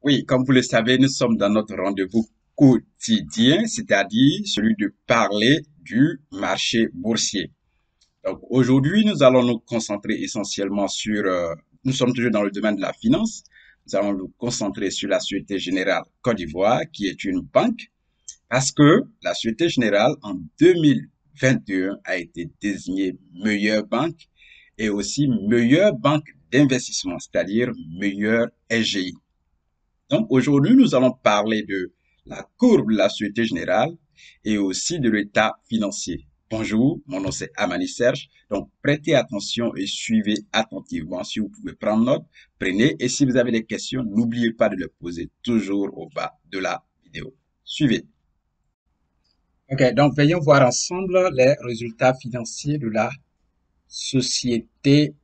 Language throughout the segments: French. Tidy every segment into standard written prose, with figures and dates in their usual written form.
Oui, comme vous le savez, nous sommes dans notre rendez-vous quotidien, c'est-à-dire celui de parler du marché boursier. Donc aujourd'hui, nous allons nous concentrer essentiellement nous sommes toujours dans le domaine de la finance, nous allons nous concentrer sur la Société Générale Côte d'Ivoire, qui est une banque, parce que la Société Générale, en 2021, a été désignée meilleure banque et aussi meilleure banque d'investissement, c'est-à-dire meilleure SGI. Donc aujourd'hui, nous allons parler de la courbe de la Société Générale et aussi de l'état financier. Bonjour, mon nom c'est Amani Serge. Donc prêtez attention et suivez attentivement. Si vous pouvez prendre note, prenez. Et si vous avez des questions, n'oubliez pas de les poser toujours au bas de la vidéo. Suivez. Ok, donc veillons voir ensemble les résultats financiers de la Société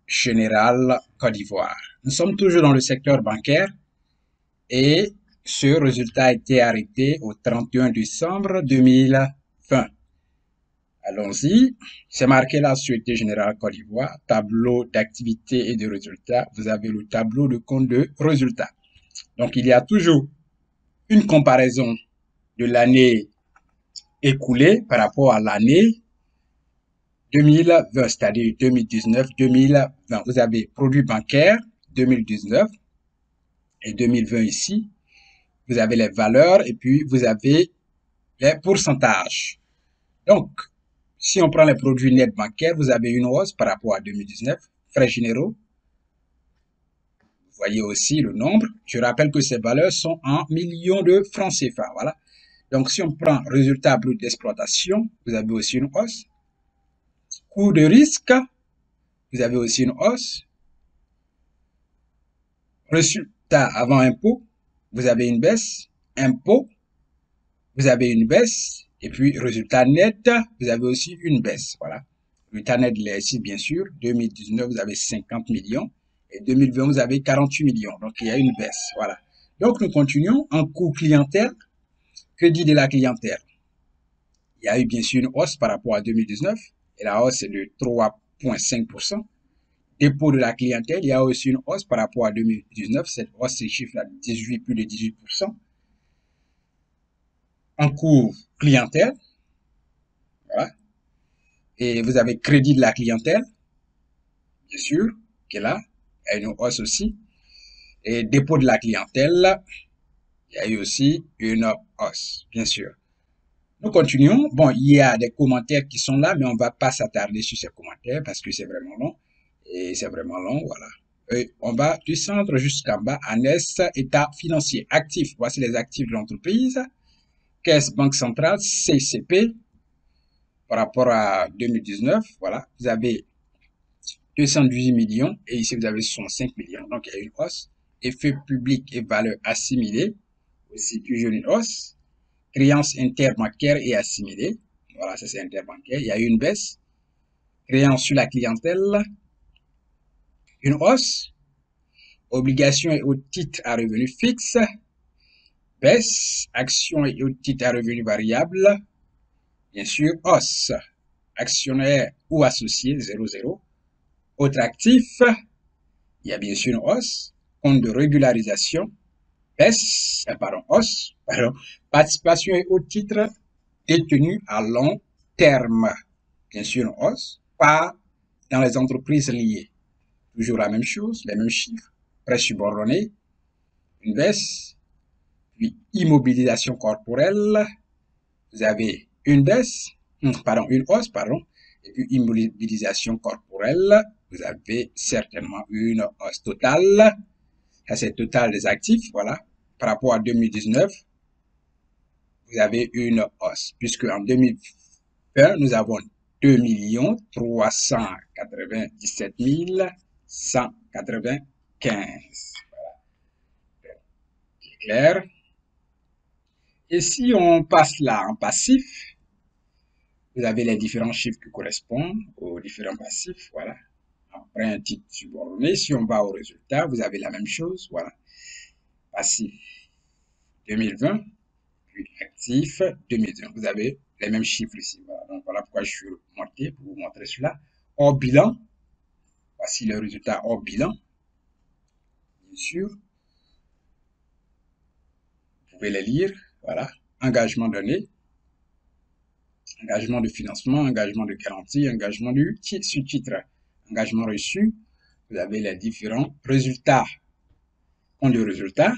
Générale Côte d'Ivoire. Nous sommes toujours dans le secteur bancaire. Et ce résultat a été arrêté au 31 décembre 2020. Allons-y. C'est marqué la Société Générale Côte d'Ivoire, tableau d'activité et de résultats. Vous avez le tableau de compte de résultats. Donc, il y a toujours une comparaison de l'année écoulée par rapport à l'année 2020, c'est-à-dire 2019-2020. Vous avez produit bancaire 2019 et 2020 ici. Vous avez les valeurs et puis vous avez les pourcentages. Donc, si on prend les produits nets bancaires, vous avez une hausse par rapport à 2019. Frais généraux, vous voyez aussi le nombre. Je rappelle que ces valeurs sont en millions de francs CFA. Voilà. Donc, si on prend résultat brut d'exploitation, vous avez aussi une hausse. Coût de risque, vous avez aussi une hausse. Résultat avant impôt, vous avez une baisse. Impôt, vous avez une baisse. Et puis, résultat net, vous avez aussi une baisse. Voilà. Résultat net de l'ESI, bien sûr. 2019, vous avez 50 millions. Et 2020, vous avez 48 millions. Donc, il y a une baisse. Voilà. Donc, nous continuons en coût clientèle. Crédit de la clientèle. Il y a eu, bien sûr, une hausse par rapport à 2019. Et la hausse est de 3,5%. Dépôt de la clientèle, il y a aussi une hausse par rapport à 2019. Cette hausse se chiffre à plus de 18%. En coût clientèle, voilà. Et vous avez crédit de la clientèle, bien sûr, qui est là. Il y a une hausse aussi. Et dépôt de la clientèle, il y a eu aussi une hausse, bien sûr. Nous continuons. Bon, il y a des commentaires qui sont là, mais on ne va pas s'attarder sur ces commentaires parce que c'est vraiment long. Et c'est vraiment long, voilà. Et on va du centre jusqu'en bas, annexe, état financier, actifs. Voici les actifs de l'entreprise. Caisse, banque centrale, CCP, par rapport à 2019, voilà. Vous avez 218 millions et ici vous avez 65 millions. Donc il y a une hausse. Effet public et valeur assimilée, aussi toujours une hausse. Créance interbancaire et assimilée, voilà, ça c'est interbancaire. Il y a eu une baisse. Créance sur la clientèle, une hausse. Obligations et autres titres à revenu fixe, baisse. Actions et autres titres à revenu variable, bien sûr, hausse. Actionnaire ou associé, 0,0. Autres actifs, il y a bien sûr une hausse. Compte de régularisation, baisse, hausse, participation et autres titres détenus à long terme. Bien sûr, une hausse, pas dans les entreprises liées. Toujours la même chose, les mêmes chiffres. Prêts subordonnés, une baisse. Puis immobilisation corporelle, vous avez une baisse, une hausse, et puis immobilisation corporelle, vous avez certainement une hausse totale. Ça, c'est total des actifs, voilà. Par rapport à 2019, vous avez une hausse, puisque en 2020, nous avons 2 397 195. Voilà. C'est clair. Et si on passe là en passif, vous avez les différents chiffres qui correspondent aux différents passifs, voilà. Après un titre subordonné, si on va au résultat, vous avez la même chose, voilà. Passif 2020, puis actif 2020. Vous avez les mêmes chiffres ici, voilà. Donc voilà pourquoi je suis monté pour vous montrer cela. Hors bilan, voici le résultat hors bilan, bien sûr. pouvez les lire. Voilà. Engagement donné, engagement de financement, engagement de garantie, engagement du sous-titre, engagement reçu. Vous avez les différents résultats. On le résultat.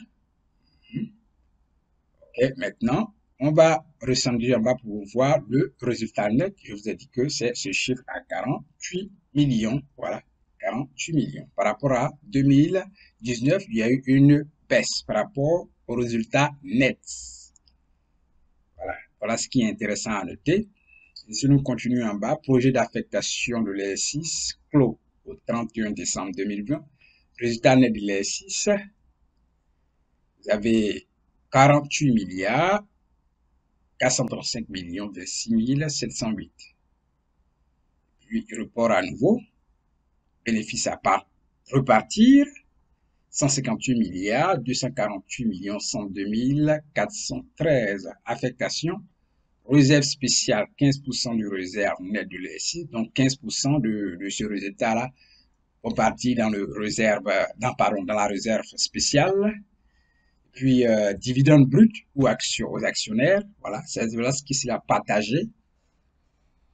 Et maintenant, on va redescendre en bas pour voir le résultat net. Je vous ai dit que c'est ce chiffre à 48 millions. Voilà, 48 millions. Par rapport à 2019, il y a eu une baisse par rapport au résultat net. Voilà, voilà ce qui est intéressant à noter. Et si nous continuons en bas, projet d'affectation de l'ES6 clos au 31 décembre 2020. Résultat net de l'ES6, vous avez 48 milliards 435 millions de 6 708. Puis report à nouveau, bénéfice à part repartir, 158 milliards 248 millions 102 413. Affectation, réserve spéciale 15% du réserve net de l'ESI, donc 15% de ce résultat-là reparti dans le réserve, dans la réserve spéciale. Puis dividende brut ou action aux actionnaires, voilà, c'est ce qui sera partagé,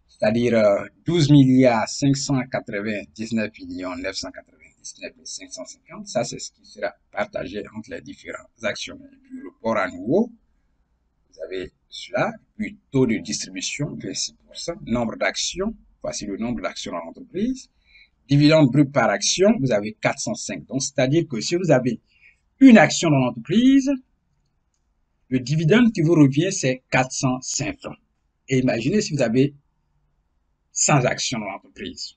c'est-à-dire 12 milliards 599 millions 999 550, ça c'est ce qui sera partagé entre les différents actionnaires. Et puis report à nouveau, vous avez cela, puis taux de distribution 26%, nombre d'actions, voici le nombre d'actions dans l'entreprise, dividende brut par action, vous avez 405, donc c'est-à-dire que si vous avez une action dans l'entreprise, le dividende qui vous revient, c'est 405 francs. Et imaginez si vous avez 100 actions dans l'entreprise.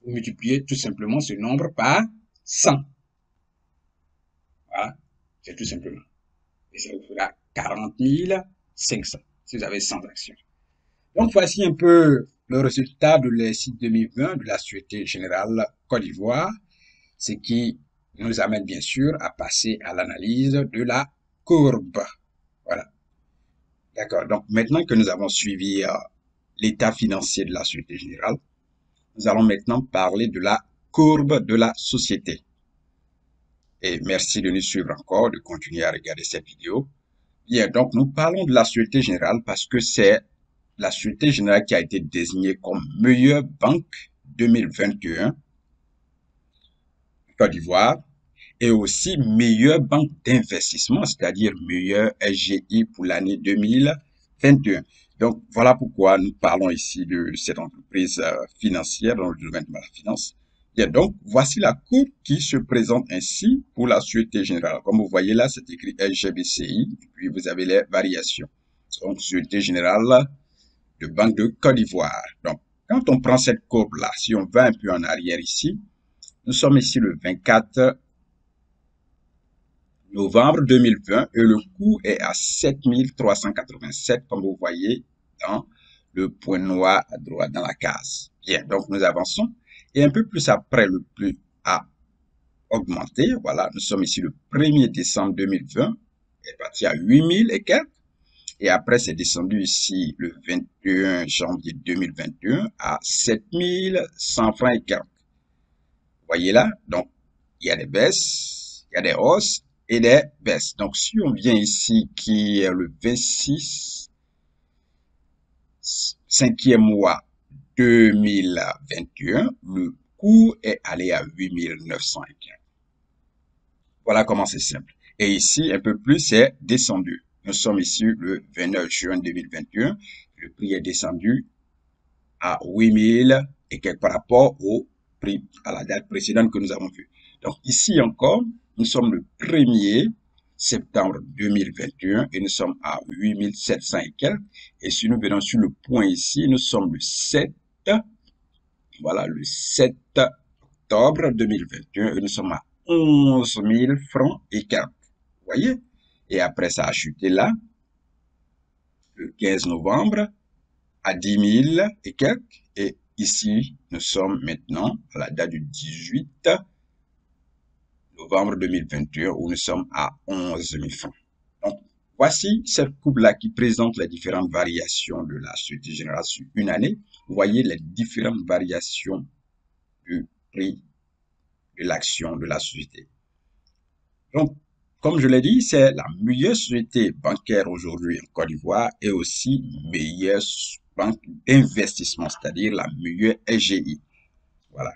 Vous multipliez tout simplement ce nombre par 100. Voilà, c'est tout simplement. Et ça vous fera 40 500 si vous avez 100 actions. Donc, voici un peu le résultat de l'ESI 2020 de la Société Générale Côte d'Ivoire, ce qui nous amène bien sûr à passer à l'analyse de la courbe. Voilà. D'accord. Donc, maintenant que nous avons suivi l'état financier de la Société Générale, nous allons maintenant parler de la courbe de la société. Et merci de nous suivre encore, de continuer à regarder cette vidéo. Bien, donc nous parlons de la Société Générale parce que c'est la Société Générale qui a été désignée comme meilleure banque 2021 Côte d'Ivoire et aussi meilleure banque d'investissement, c'est-à-dire meilleure SGI pour l'année 2021. Donc, voilà pourquoi nous parlons ici de cette entreprise financière dans le domaine de la finance. Bien, donc, voici la courbe qui se présente ainsi pour la Société Générale. Comme vous voyez là, c'est écrit SGBCI, puis vous avez les variations. Donc, Société Générale de Banque de Côte d'Ivoire. Donc, quand on prend cette courbe-là, si on va un peu en arrière ici, nous sommes ici le 24 novembre 2020 et le coût est à 7387 comme vous voyez dans le point noir à droite dans la case. Bien, donc nous avançons et un peu plus après le plus a augmenté. Voilà, nous sommes ici le 1er décembre 2020, est parti à 8000 et quelques et après c'est descendu ici le 21 janvier 2021 à 7100 francs et quelques. Vous voyez là, donc il y a des baisses, il y a des hausses et des baisses. Donc, si on vient ici, qui est le 26 5e mois 2021, le coût est allé à 8915. Voilà comment c'est simple. Et ici, un peu plus, c'est descendu. Nous sommes ici le 29 juin 2021. Le prix est descendu à 8000 et quelques par rapport au prix à la date précédente que nous avons vu. Donc, ici encore, nous sommes le 1er septembre 2021 et nous sommes à 8700 et quelques. Et si nous venons sur le point ici, nous sommes le 7, voilà, le 7 octobre 2021 et nous sommes à 11 000 francs et quelques. Vous voyez? Et après, ça a chuté là, le 15 novembre, à 10 000 et quelques. Et ici, nous sommes maintenant à la date du 18 novembre 2021 où nous sommes à 11 000 francs. Donc, voici cette courbe-là qui présente les différentes variations de la Société Générale sur une année. Vous voyez les différentes variations du prix de l'action de la société. Donc, comme je l'ai dit, c'est la meilleure société bancaire aujourd'hui en Côte d'Ivoire et aussi meilleure banque d'investissement, c'est-à-dire la meilleure SGI. Voilà.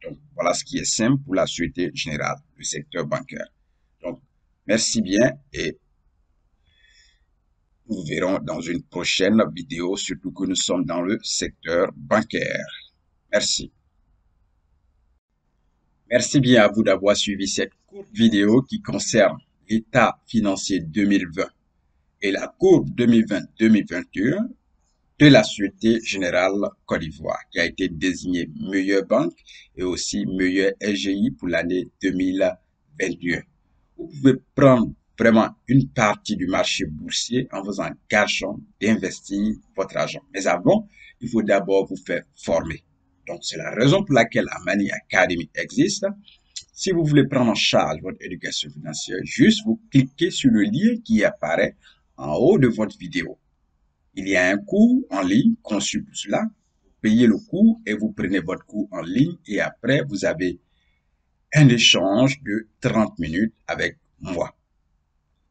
Donc, voilà ce qui est simple pour la Société Générale, du secteur bancaire. Donc, merci bien et nous verrons dans une prochaine vidéo, surtout que nous sommes dans le secteur bancaire. Merci. Merci bien à vous d'avoir suivi cette courte vidéo qui concerne l'état financier 2020 et la courbe 2020-2021 de la Société Générale Côte d'Ivoire, qui a été désignée meilleure banque et aussi meilleure SGI pour l'année 2021. Vous pouvez prendre vraiment une partie du marché boursier en vous engageant d'investir votre argent. Mais avant, il faut d'abord vous faire former. Donc, c'est la raison pour laquelle Amani Academy existe. Si vous voulez prendre en charge votre éducation financière, juste vous cliquez sur le lien qui apparaît en haut de votre vidéo. Il y a un cours en ligne conçu pour cela. Vous payez le cours et vous prenez votre cours en ligne et après, vous avez un échange de 30 minutes avec moi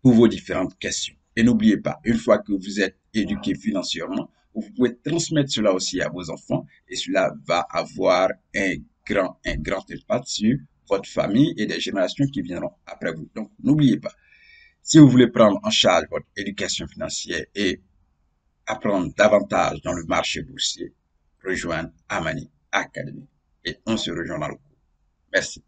pour vos différentes questions. Et n'oubliez pas, une fois que vous êtes éduqué financièrement, vous pouvez transmettre cela aussi à vos enfants et cela va avoir un grand impact sur votre famille et des générations qui viendront après vous. Donc, n'oubliez pas, si vous voulez prendre en charge votre éducation financière et apprendre davantage dans le marché boursier, rejoindre Amani Academy. Et on se rejoint dans le cours. Merci.